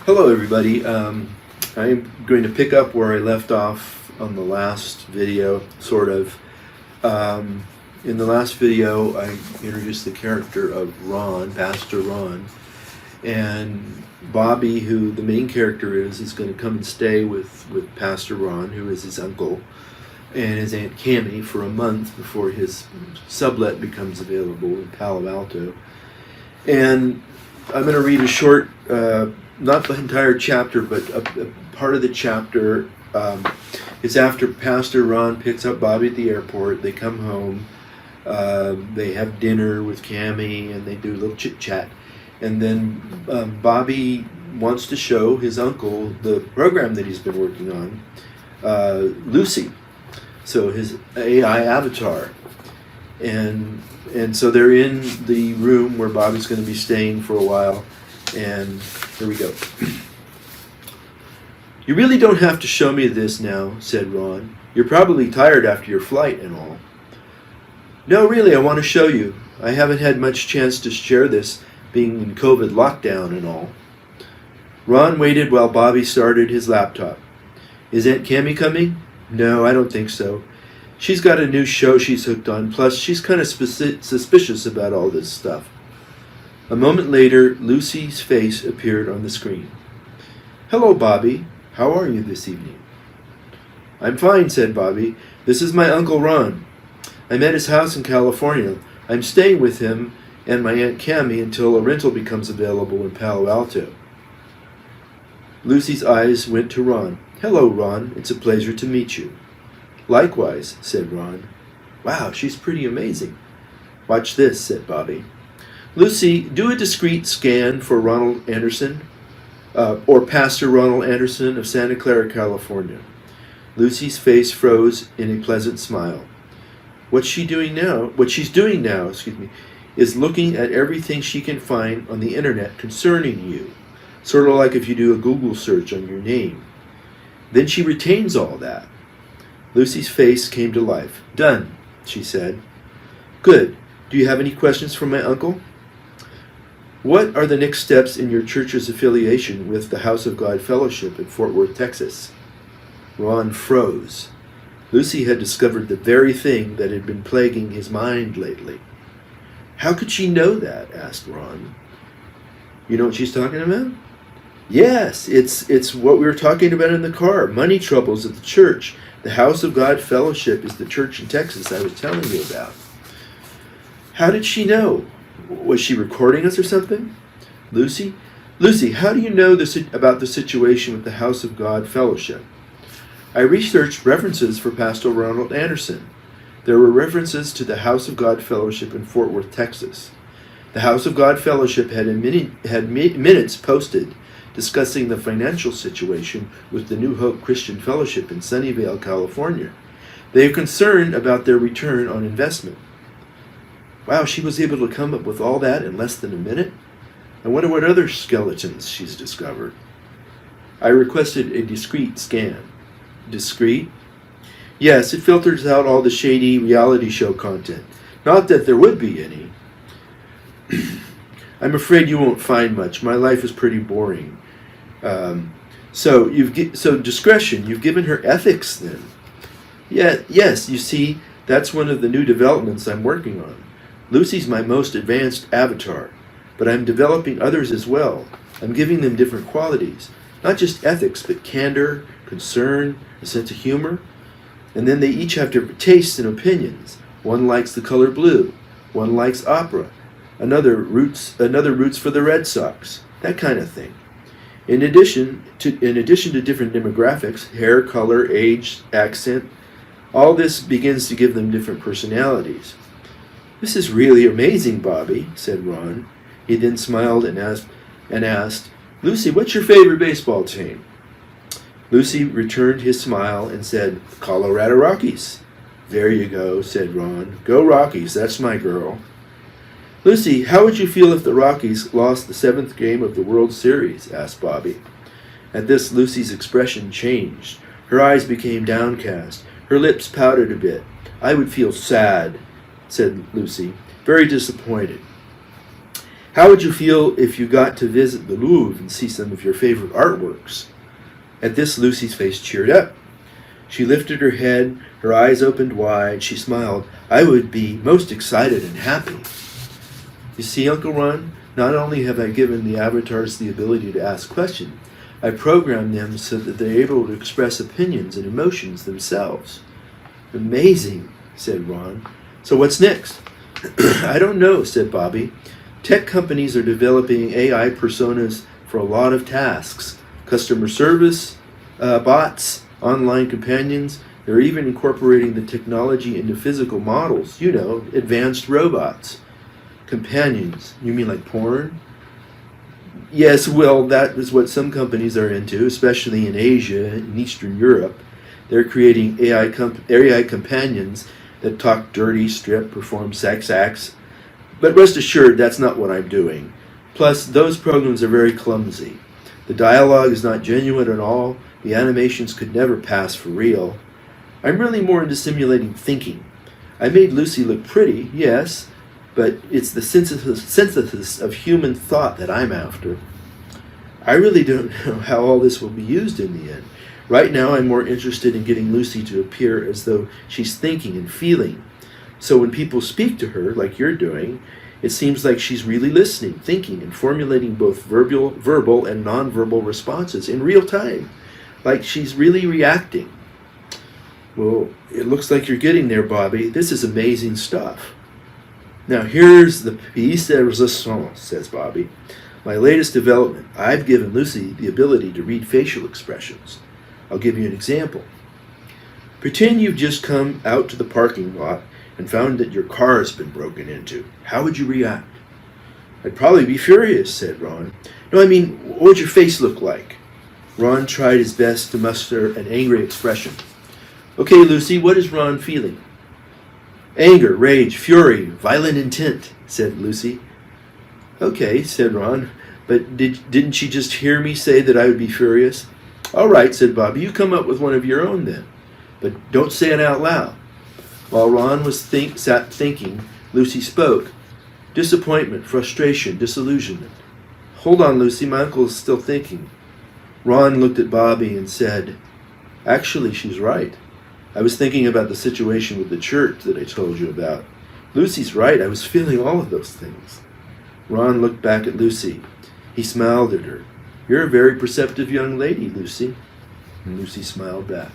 Hello everybody. I'm going to pick up where I left off on the last video, sort of. In the last video I introduced the character of Ron, Pastor Ron, and Bobby, who the main character is going to come and stay with Pastor Ron, who is his uncle, and his Aunt Cammie for a month before his sublet becomes available in Palo Alto. And I'm going to read a short, not the entire chapter, but a part of the chapter. It's after Pastor Ron picks up Bobby at the airport. They come home, they have dinner with Cammie, and they do a little chit-chat. And then Bobby wants to show his uncle the program that he's been working on, Lucy, so his AI avatar. And so they're in the room where Bobby's going to be staying for a while, and here we go. "You really don't have to show me this now," said Ron. "You're probably tired after your flight and all." "No, really, I want to show you. I haven't had much chance to share this, being in COVID lockdown and all." Ron waited while Bobby started his laptop. "Is Aunt Cammie coming?" "No, I don't think so. She's got a new show she's hooked on, plus she's kind of suspicious about all this stuff." A moment later, Lucy's face appeared on the screen. "Hello, Bobby. How are you this evening?" "I'm fine," said Bobby. "This is my Uncle Ron. I'm at his house in California. I'm staying with him and my Aunt Cammie until a rental becomes available in Palo Alto." Lucy's eyes went to Ron. "Hello, Ron. It's a pleasure to meet you." "Likewise," said Ron. "Wow, she's pretty amazing." "Watch this," said Bobby. "Lucy, do a discrete scan for Ronald Anderson, or Pastor Ronald Anderson of Santa Clara, California." Lucy's face froze in a pleasant smile. What she's doing now, is looking at everything she can find on the internet concerning you, sort of like if you do a Google search on your name. Then she retains all that. Lucy's face came to life. "Done," she said. "Good. Do you have any questions for my uncle?" "What are the next steps in your church's affiliation with the House of God Fellowship in Fort Worth, Texas?" Ron froze. Lucy had discovered the very thing that had been plaguing his mind lately. "How could she know that?" asked Ron. "You know what she's talking about?" "Yes, it's what we were talking about in the car. Money troubles at the church. The House of God Fellowship is the church in Texas I was telling you about." "How did she know? Was she recording us or something?" Lucy, how do you know about the situation with the House of God Fellowship?" "I researched references for Pastor Ronald Anderson. There were references to the House of God Fellowship in Fort Worth, Texas. The House of God Fellowship had minutes posted discussing the financial situation with the New Hope Christian Fellowship in Sunnyvale, California. They are concerned about their return on investment." Wow, she was able to come up with all that in less than a minute? I wonder what other skeletons she's discovered. "I requested a discrete scan." "Discrete?" "Yes, it filters out all the shady reality show content. Not that there would be any." "I'm afraid you won't find much. My life is pretty boring." So discretion, you've given her ethics then?" Yes, you see, that's one of the new developments I'm working on. Lucy's my most advanced avatar, but I'm developing others as well. I'm giving them different qualities, not just ethics, but candor, concern, a sense of humor. And then they each have different tastes and opinions. One likes the color blue, one likes opera, another roots for the Red Sox, that kind of thing. In addition to different demographics, hair, color, age, accent, all this begins to give them different personalities. "This is really amazing, Bobby," said Ron. He then smiled and asked, "Lucy, what's your favorite baseball team?" Lucy returned his smile and said, "Colorado Rockies." "There you go," said Ron. "Go Rockies, that's my girl." "Lucy, how would you feel if the Rockies lost the 7th game of the World Series?" asked Bobby. At this, Lucy's expression changed. Her eyes became downcast. Her lips pouted a bit. "I would feel sad," said Lucy, "very disappointed." How would you feel if you got to visit the Louvre and see some of your favorite artworks? At this, Lucy's face cheered up. She lifted her head, her eyes opened wide, she smiled. I would be most excited and happy. You see, Uncle Ron, not only have I given the avatars the ability to ask questions, I programmed them so that they're able to express opinions and emotions themselves. Amazing, said Ron. So what's next? I don't know, said Bobby. Tech companies are developing AI personas for a lot of tasks. Customer service, bots, online companions. They're even incorporating the technology into physical models. You know, advanced robots. Companions. You mean like porn? Yes, well, that is what some companies are into, especially in Asia and Eastern Europe. They're creating AI companions that talk dirty, strip, perform sex acts. But rest assured, that's not what I'm doing. Plus, those programs are very clumsy. The dialogue is not genuine at all. The animations could never pass for real. I'm really more into simulating thinking. I made Lucy look pretty, yes, but it's the synthesis of human thought that I'm after. I really don't know how all this will be used in the end. Right now, I'm more interested in getting Lucy to appear as though she's thinking and feeling. So when people speak to her, like you're doing, it seems like she's really listening, thinking, and formulating both verbal and nonverbal responses in real time, like she's really reacting. Well, it looks like you're getting there, Bobby. This is amazing stuff. Now here's the piece de resistance, says Bobby. My latest development. I've given Lucy the ability to read facial expressions. I'll give you an example. Pretend you've just come out to the parking lot and found that your car has been broken into. How would you react? I'd probably be furious, said Ron. No, I mean, what would your face look like? Ron tried his best to muster an angry expression. Okay, Lucy, what is Ron feeling? Anger, rage, fury, violent intent, said Lucy. Okay, said Ron, but didn't she just hear me say that I would be furious? All right, said Bobby, you come up with one of your own then, but don't say it out loud. While Ron was sat thinking, Lucy spoke. Disappointment, frustration, disillusionment. Hold on, Lucy, my uncle is still thinking. Ron looked at Bobby and said, Actually, she's right. I was thinking about the situation with the church that I told you about. Lucy's right, I was feeling all of those things. Ron looked back at Lucy. He smiled at her. You're a very perceptive young lady, Lucy. And Lucy smiled back.